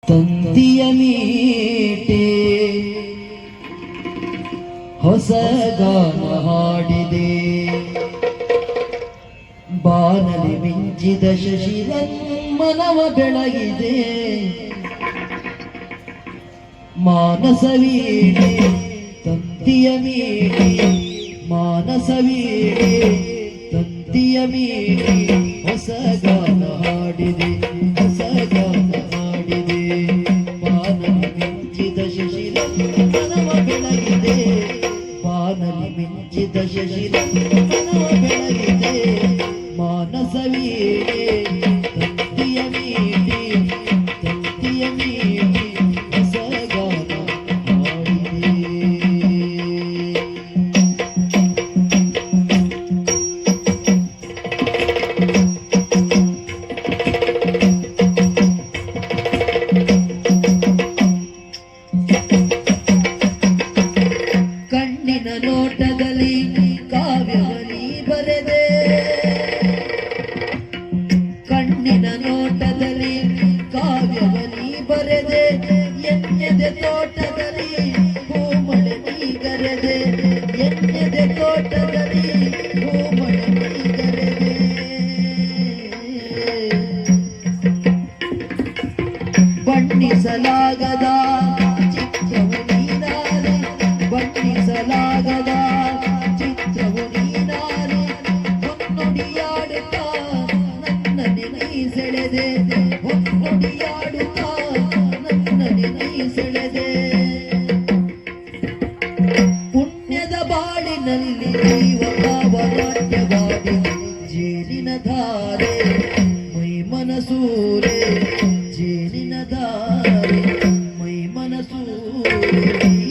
ತಂತಿಯ ಮೀಟೆ ಹೊಸ ಗಾನ ಹಾಡಿದೆ, ಬಾನಲಿ ಮಿಂಚಿದ ಶಶಿರಮ್ಮನವ ಬೆಳಗಿದೆ. ಮಾನಸವೀಣೆ ತಂತಿಯ ಮೀಟೆ, ಮಾನಸವೀಣೆ ತಂತಿಯ ಮೀಟೆ ಹೊಸ ಗಾನ ಹಾಡಿದೆ, ಹೊಸ ಗಾನ ಹಾಡಿದೆ. ಬಾನಲಿ ಮಿಂಚಿದ ಶಶಿರಮ್ಮನವ ಬೆಳಗಿದೆ, ಬಾನಲಿ ಮಿಂಚಿದ ಶಶಿರಮ್ಮನವ ಬೆಳಗಿದೆ. ಮಾನಸವೀಣೆ ತಂತಿಯ ಮೀಟೆ, ತಂತಿಯ ಮೀಟೆ ಹೊಸ ಗಾನ ಹಾಡಿದೆ. ಕಣ್ಣಿನ ನೋಟದಲ್ಲಿ ಕಾವ್ಯವನಿ ಬರೆದೆ, ಕಣ್ಣಿನ ನೋಟದಲ್ಲಿ ಕಾವ್ಯವನಿ ಬರೆದೆ. ಎನ್ನೆದೆ ತೋಟದಲ್ಲಿ ಹೂಮಳೆ ನೀಗರೆದೆ, ಎನ್ನೆದೆ ತೋಟದಲ್ಲಿ ಹೂಮಳೆ ನೀಗರೆದೆ. ಬಣ್ಣಿಸಲಾಗದ ಚಿತ್ರವು ನೀನಾರೆ, ಬಣ್ಣಿಸಲಾಗದ ಚಿತ್ರವು ನೀನಾರೆ. ಹೊನ್ನೊಡಿಯಾಡುತ್ತಾ ನನ್ನನೆ ನೈ ಸೆಳೆದೆ, ಹೊನ್ನೊಡಿಯಾಡುತ್ತಾ ನನ್ನನೆ ನೈ ಸೆಳೆದೆ. ಪುಣ್ಯದ ಬಾಳಿನಲ್ಲಿ ಜೀವನಾಟ್ಯವಾಡಿ ಜೇನಿನ ಧಾರೆ ಮೈ ಮನಸೂರೆ, ಜೇನಿನ ಧಾರೆ ಮೈ ಮನಸೂರೆ.